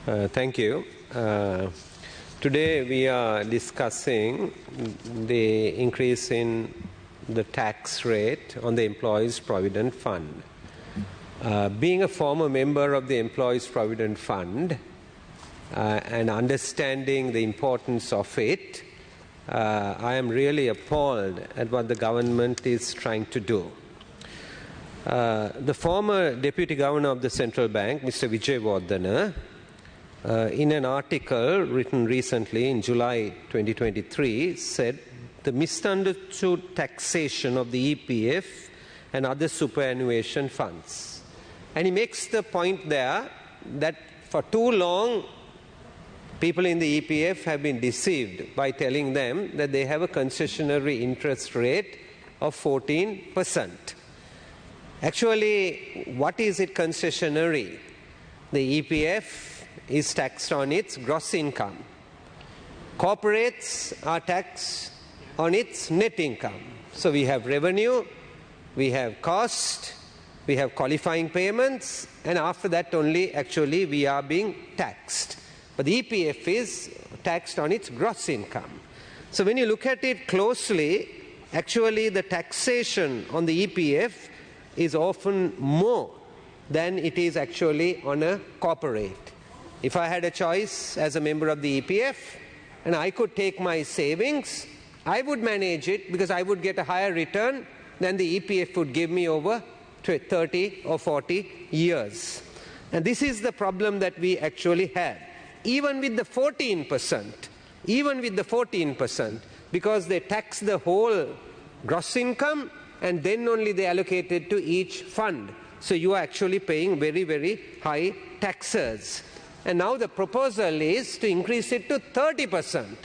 Thank you. Today we are discussing the increase in the tax rate on the Employees Provident Fund. Being a former member of the Employees Provident Fund and understanding the importance of it, I am really appalled at what the government is trying to do. The former Deputy Governor of the Central Bank, Mr. Vijay in an article written recently in July 2023, said the misunderstood taxation of the EPF and other superannuation funds. And he makes the point there that for too long, people in the EPF have been deceived by telling them that they have a concessionary interest rate of 14%. Actually, what is it concessionary? The EPF is taxed on its gross income. Corporates are taxed on its net income. So we have revenue, we have cost, we have qualifying payments, and after that only actually we are being taxed. But the EPF is taxed on its gross income. So when you look at it closely, actually the taxation on the EPF is often more than it is actually on a corporate. If I had a choice as a member of the EPF and I could take my savings, I would manage it because I would get a higher return than the EPF would give me over 30 or 40 years. And this is the problem that we actually have. Even with the 14%, because they tax the whole gross income and then only they allocate it to each fund. So you are actually paying very, very high taxes. And now the proposal is to increase it to 30%,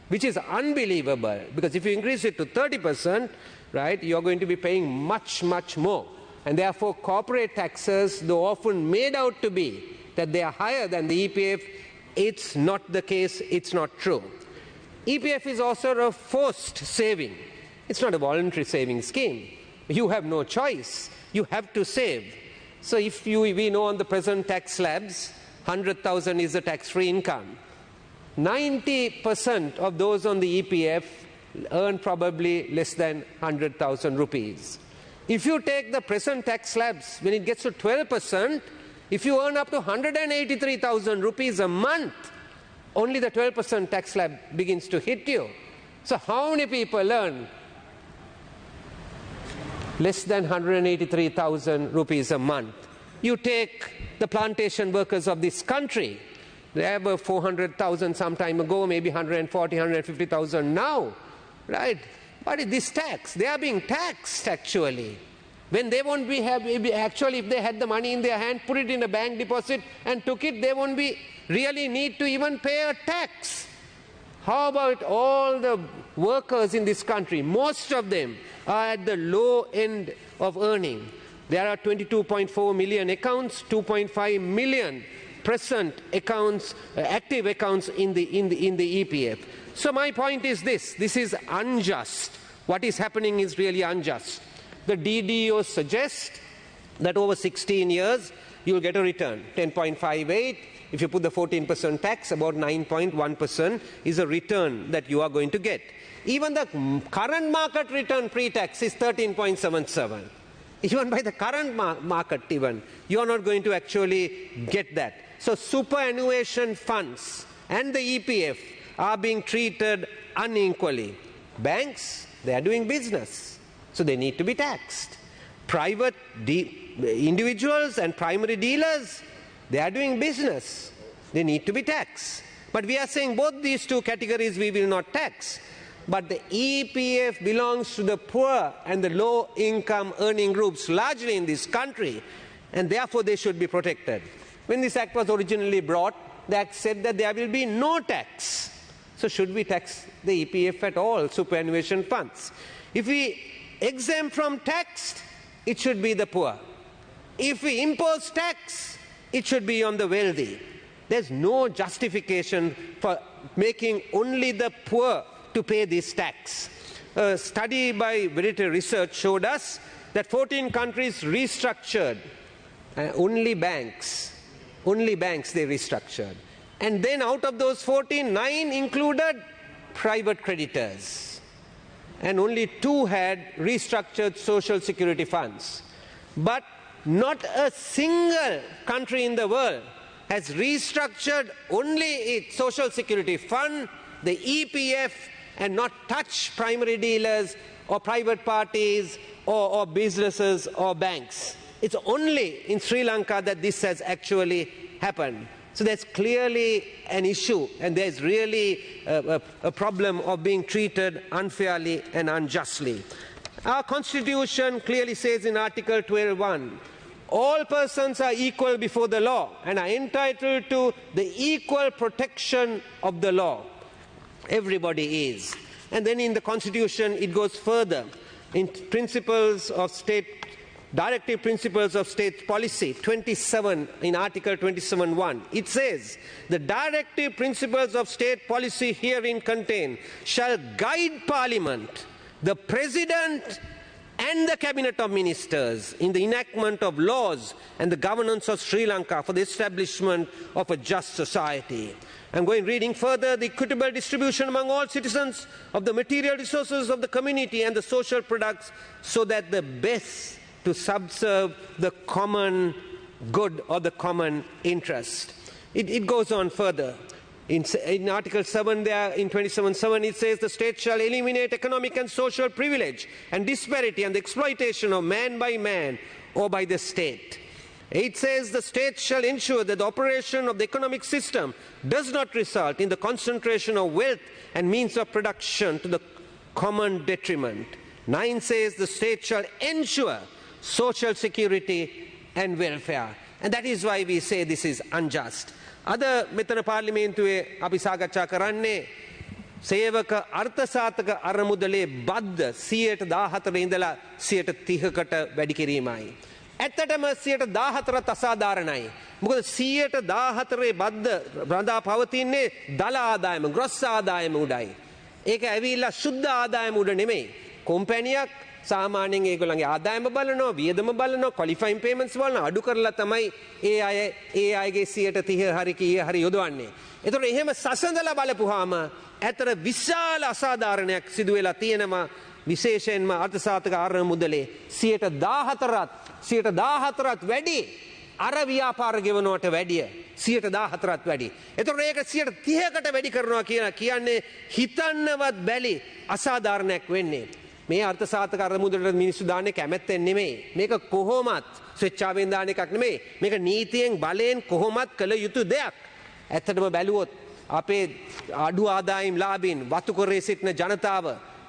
which is unbelievable. Because if you increase it to 30%, right, you're going to be paying much, much more. And therefore, corporate taxes, though often made out to be that they are higher than the EPF, it's not the case, it's not true. EPF is also a forced saving. It's not a voluntary saving scheme. You have no choice. You have to save. So if we know on the present tax slabs, 100,000 is the tax-free income. 90% of those on the EPF earn probably less than 100,000 rupees. If you take the present tax slabs, when it gets to 12%, if you earn up to 183,000 rupees a month, only the 12% tax slab begins to hit you. So how many people earn less than 183,000 rupees a month? You take the plantation workers of this country. They were 400,000 some time ago, maybe 140, 150,000 now, right? But this tax, they are being taxed actually. When they won't be actually, if they had the money in their hand, put it in a bank deposit and took it, they won't be really need to even pay a tax. How about all the workers in this country? Most of them are at the low end of earning. There are 22.4 million accounts, 2.5 million present accounts, active accounts in the EPF. So my point is this is unjust. What is happening is really unjust. The DDO suggests that over 16 years, you will get a return, 10.58. If you put the 14% tax, about 9.1% is a return that you are going to get. Even the current market return pre-tax is 13.77. Even by the current market even, you are not going to actually get that. So superannuation funds and the EPF are being treated unequally. Banks, they are doing business, so they need to be taxed. Private individuals and primary dealers, they are doing business. They need to be taxed. But we are saying both these two categories we will not tax. But the EPF belongs to the poor and the low-income earning groups largely in this country, and therefore they should be protected. When this act was originally brought, the act said that there will be no tax. So should we tax the EPF at all, superannuation funds? If we exempt from tax, it should be the poor. If we impose tax, it should be on the wealthy. There's no justification for making only the poor to pay this tax. A study by Verity Research showed us that 14 countries restructured, only banks they restructured. And then out of those 14, 9 included private creditors. And only 2 had restructured social security funds. But not a single country in the world has restructured only its social security fund, the EPF, and not touch primary dealers or private parties or businesses or banks. It's only in Sri Lanka that this has actually happened. So there's clearly an issue, and there's really a problem of being treated unfairly and unjustly. Our constitution clearly says in Article 12(1), all persons are equal before the law and are entitled to the equal protection of the law. Everybody is. And then in the constitution it goes further. In principles of state, directive principles of state policy, 27, in Article 27(1), it says, the directive principles of state policy herein contained shall guide Parliament, the President and the Cabinet of Ministers in the enactment of laws and the governance of Sri Lanka for the establishment of a just society. I'm going reading further, the equitable distribution among all citizens of the material resources of the community and the social products so that the best to subserve the common good or the common interest. It goes on further. In Article 7 there, in 27(7), it says the state shall eliminate economic and social privilege and disparity and the exploitation of man by man or by the state. It says the state shall ensure that the operation of the economic system does not result in the concentration of wealth and means of production to the common detriment. 9 says the state shall ensure social security and welfare. And that is why we say this is unjust. අද මෙතන පාර්ලිමේන්තුවේ අපි සාකච්ඡා කරන්නේ සේවක අර්ථසාධක අරමුදලේ බද්ද 114 ඉඳලා 130කට වැඩි කිරීමයි. ඇත්තටම 114ත් අසාධාරණයි. මොකද 114 බද්ද රඳා පවතින්නේ දල ආදායම, ග්‍රොස් ආදායම උඩයි. ඒක ඇවිල්ලා සුද්ධ ආදායම උඩ නෙමෙයි. කොම්පැනියක් සාමාන්‍යයෙන් ඒගොල්ලන්ගේ ආදායම බලනවා, වියදම බලනවා, ක්වොලිෆයින් පේමන්ට්ස් බලනවා, අඩු කරලා තමයි ඒ අයගේ 130 හරි කීය හරි යොදවන්නේ. ඒතකොට එහෙම සසඳලා බලපුවාම ඇතර විශාල අසාධාරණයක් සිදු වෙලා තියෙනවා. විශේෂයෙන්ම අර්ථසාධක අරමුදලේ 114ත් වැඩි අර ව්‍යාපාර ගෙවනවට වැඩිය 114ත් වැඩි. ඒතකොට ඒක 130කට වැඩි කරනවා කියන්නේ හිතන්නවත් බැලි අසාධාරණයක් වෙන්නේ. මේ අර්ථසාධක අරමුදලට මිනිස්සු දාන්නේ කැමැත්තෙන් නෙමෙයි. මේක කොහොමත් ස්වේච්ඡාවෙන් දාන එකක් නෙමෙයි. මේක නීතියෙන් බලයෙන් කොහොමත් කළ යුතු දෙයක්. ඇත්තටම බැලුවොත් අපේ අඩු ආදායම් ලාභීන් වතුකරේ සිටින ජනතාව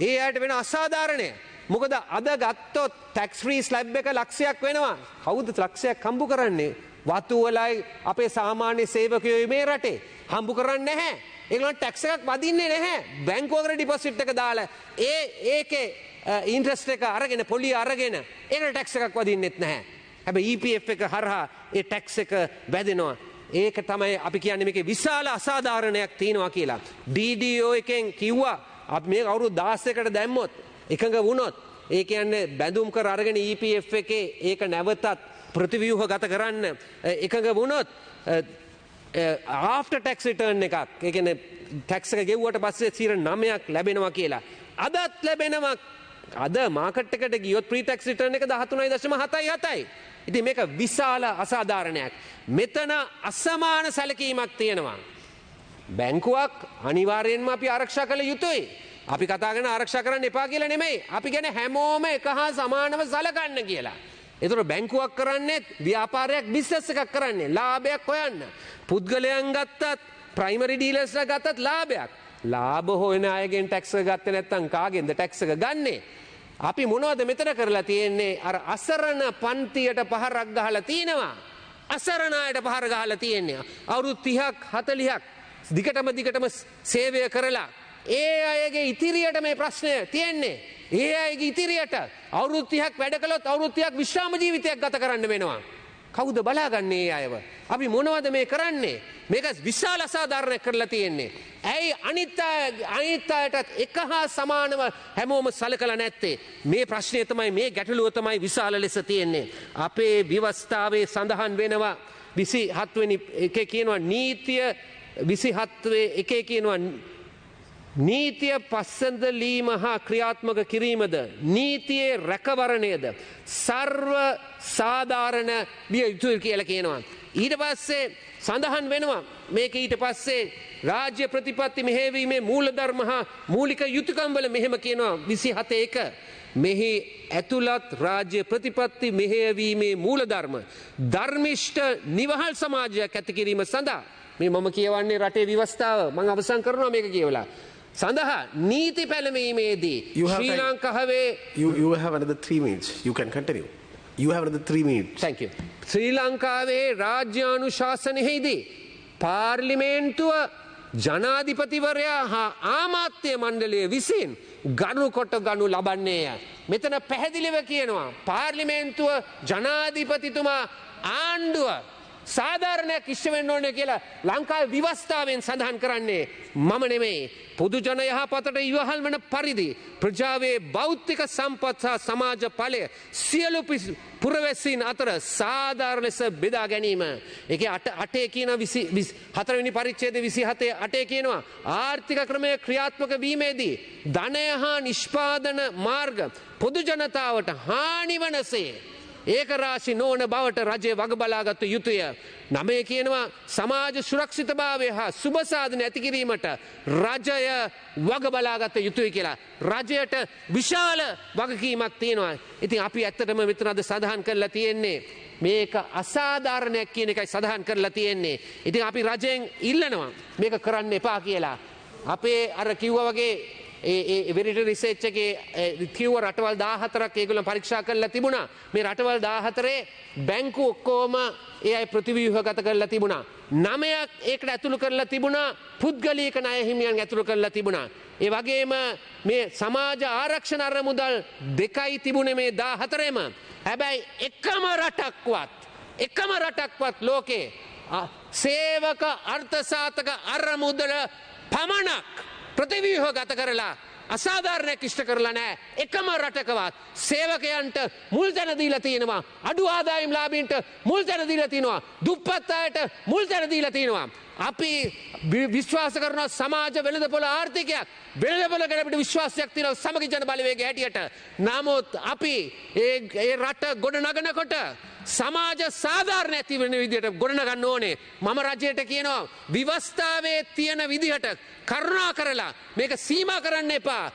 ඒ අයට වෙන අසාධාරණය. මොකද අද ගත්තොත් ටැක්ස් ෆ්‍රී ස්ලැබ් එක ලක්ෂයක් වෙනවා. කවුද ලක්ෂයක් හම්බ කරන්නේ? වතු වලයි අපේ සාමාන්‍ය සේවකයෝ මේ රටේ හම්බ කරන්නේ නැහැ. ඒගොල්ලන් ටැක්ස් එකක් වදින්නේ නැහැ. බැංකුවකට ඩිපොසිට් එක දාලා ඒකේ ඉන්ට්‍රස්ට් එක අරගෙන පොලිය අරගෙන ඒකට ටැක්ස් එකක් වදින්නෙත් නැහැ. හැබැයි EPF එක හරහා ඒ ටැක්ස් එක වැදෙනවා. ඒක තමයි අපි කියන්නේ මේකේ විශාල අසාධාරණයක් තියෙනවා කියලා. DDO එකෙන් කිව්වා අපි මේ අවුරුදු 16කට දැම්මොත් එකඟ වුණොත් ඒ කියන්නේ බැඳුම් කර අරගෙන EPF එකේ ඒක නැවතත් ප්‍රතිව්‍යුහගත කරන්න එකඟ වුණොත් after tax return එකක් ඒ කියන්නේ ටැක්ස් එක ගෙවුවට පස්සේ 9ක් ලැබෙනවා කියලා. අදත් ලැබෙනවා. අද මාකට් එකට ගියොත් ප්‍රී ටැක්ස් රිටර්න් එක 13.77යි. ඉතින් මේක විශාල අසාධාරණයක්. මෙතන අසමාන සැලකීමක් තියෙනවා. බැංකුවක් අනිවාර්යෙන්ම අපි ආරක්ෂා කළ යුතුයි. අපි කතා කරන ආරක්ෂා කරන්න එපා කියලා නෙමෙයි. අපි කියන්නේ හැමෝම එක හා සමානව සලකන්න කියලා. ඒතර බැංකුවක් කරන්නේ ව්‍යාපාරයක් බිස්නස් එකක් කරන්නේ ලාභයක් හොයන්න. පුද්ගලයන් ගත්තත් ප්‍රයිමරි ඩීලර්ස්ලා ගත්තත් ලාභයක්. ලාභ හොයන අයගෙන් ටැක්ස් එක ගත්තේ නැත්නම් කාගෙන්ද ටැක්ස් එක ගන්නෙ? අපි මොනවද මෙතන කරලා තියෙන්නේ? අර අසරණ පන්තියට පහරක් ගහලා තිනවා. අසරණ අයට පහර ගහලා තියෙන්නේ. අවුරුදු 30ක් 40ක් දිගටම සේවය කරලා ඒ අයගේ ඉතිරියට මේ ප්‍රශ්නය තියෙන්නේ. ඒ අයගේ ඉතිරියට අවුරුදු 30ක් වැඩ කළොත් අවුරුදු 30ක් විශ්‍රාම ජීවිතයක් ගත කරන්න වෙනවා. කවුද බලාගන්නේ ඒ අයව? අපි මොනවද මේ කරන්නේ? මේක විශාල අසාධාරණයක් කරලා තියෙන්නේ. ඇයි අනිත් අයටත් එක හා සමානව හැමෝම සලකලා නැත්තේ? මේ ප්‍රශ්නය තමයි, මේ ගැටලුව තමයි විශාල ලෙස තියෙන්නේ. අපේ ව්‍යවස්ථාවේ සඳහන් වෙනවා 27 වෙනි එකේ කියනවා නීතිය 27 එකේ කියනවා නීතිය පස්සඳලීම හා ක්‍රියාත්මක කිරීමද නීතියේ රැකවරණයද සර්ව සාධාරණ විය යුතුයි කියලා කියනවා. ඊට පස්සේ සඳහන් වෙනවා මේක ඊට පස්සේ රාජ්‍ය ප්‍රතිපත්ති මෙහෙයවීමේ මූලධර්ම හා මූලික යුතුයකම් වල මෙහෙම කියනවා 27:1 මෙහි ඇතුළත් රාජ්‍ය ප්‍රතිපත්ති මෙහෙයවීමේ මූලධර්ම ධර්මිෂ්ඨ නිවහල් සමාජයක් ඇති කිරීම සඳහා මේ මම කියවන්නේ රටේ ව්‍යවස්ථාව මම අවසන් කරනවා මේක කියවලා සඳහා නීති පැලමීමේදී ශ්‍රී ලංකාවේ you have another 3 minutes you can continue you have another 3 minutes thank you ශ්‍රී ලංකාවේ රාජ්‍යානුශාසනයේදී පාර්ලිමේන්තුව ජනාධිපතිවරයා හා ආමාත්‍ය මණ්ඩලය විසින් ගණු කොට ගනු ලබන්නේය. මෙතන පැහැදිලිව කියනවා පාර්ලිමේන්තුව ජනාධිපතිතුමා ආණ්ඩුව සාධාරණයක් ඉෂ්ට වෙන්න ඕනේ කියලා ලංකාවේ ව්‍යවස්ථාවෙන් සඳහන් කරන්නේ මම නෙමෙයි. පොදු ජන යහපතට ඉවහල් වන පරිදි ප්‍රජාවේ භෞතික සම්පත් සහ සමාජ ඵලය සියලු පුරවැසියන් අතර සාධාරණ ලෙස බෙදා ගැනීම. ඒකේ 8 කියන 24 වෙනි පරිච්ඡේදයේ 27 8 කියනවා ආර්ථික ක්‍රමය ක්‍රියාත්මක වීමේදී ධනය හා නිෂ්පාදන මාර්ග පොදු ජනතාවට හානි වනසේ ඒක රාශි නොවන බවට රජය වග බලාගත යුතුය. 9 කියනවා සමාජ සුරක්ෂිතභාවය හා සුබ සාධන ඇති කිරීමට රජය වග බලාගත යුතුයි කියලා. රජයට විශාල වගකීමක් තියෙනවා. ඉතින් අපි ඇත්තටම මෙතන අද සඳහන් කරලා තියෙන්නේ මේක අසාධාරණයක් කියන එකයි සඳහන් කරලා තියෙන්නේ. ඉතින් අපි රජයෙන් ඉල්ලනවා මේක කරන්න එපා කියලා. අපේ අර කිව්වා වගේ වෙරිට රිසර්ච් එකේ කිව්ව රටවල් 14ක් ඒගොල්ලෝ පරීක්ෂා කරලා තිබුණා. මේ රටවල් 14 බැංකු ඔක්කොම ඒ අය ප්‍රතිව්‍යුහගත කරලා තිබුණා. 9ක් ඒකට ඇතුළු කරලා තිබුණා. පුද්ගලික ණය හිමියන් ඇතුළු කරලා තිබුණා. ඒ වගේම මේ සමාජ ආරක්ෂණ අරමුදල් දෙකයි තිබුණේ මේ 14ෙම. හැබැයි එකම රටක්වත් ලෝකේ සේවක අර්ථසාධක අරමුදල පමණක් ප්‍රතිව්‍යුහගත කරලා අසාධාරණයක් ඉෂ්ට කරලා නැහැ. එකම රටකවත් සේවකයන්ට මුල් තැන දීලා තියෙනවා. අඩු ආදායම් ලාභීන්ට මුල් තැන දීලා තියෙනවා. දුප්පත් අයට මුල් තැන දීලා තියෙනවා. අපි විශ්වාස කරන සමාජ වෙළඳපොළ ආර්ථිකයක් වෙළඳපොළ ගැන අපිට විශ්වාසයක් තියෙනවා සමගි ජන බලවේගය හැටියට. නමුත් අපි ඒ රට ගොඩ නගනකොට සමාජ සාධාරණ ඇති වෙන විදිහට ගොඩනගන්න ඕනේ. මම රජයට කියනවා ව්‍යවස්ථාවේ තියෙන විදිහට කරුණා කරලා මේක සීමා කරන්න එපා.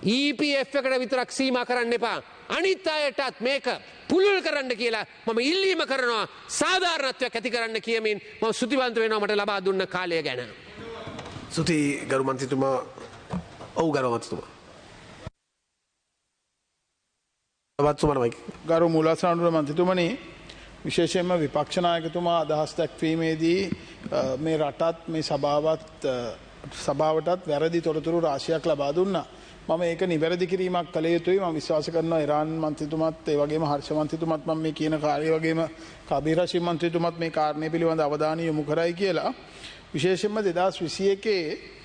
EPF එකට විතරක් සීමා කරන්න එපා. අනිත් අයටත් මේක පුළුල් කරන්න කියලා මම ඉල්ලීම කරනවා. සාධාරණත්වයක් ඇති කරන්න කියමින් මම ස්තුතිවන්ත වෙනවා මට ලබා දුන්න කාලය ගැන. ස්තුති ගරු මන්ත්‍රීතුමා. ඔව් ගරු මන්ත්‍රීතුමා. ගරු මූලාසනානුර මන්ත්‍රීතුමනි විශේෂයෙන්ම විපක්ෂ නායකතුමා අදහස් දැක්වීමේදී මේ රටත් මේ සභාවටත් වැරදි තොරතුරු රාශියක් ලබා දුන්නා. මම ඒක නිවැරදි කිරීමක් කළ යුතුයි. මම විශ්වාස කරනවා ඉරාන් මන්ත්‍රීතුමත් ඒ වගේම හර්ෂ මන්ත්‍රීතුමත් මම මේ කියන කාර්යය වගේම කබීර් හෂිම් මන්ත්‍රීතුමත් මේ කාරණය පිළිබඳ අවධානය යොමු කරයි කියලා. විශේෂයෙන්ම 2021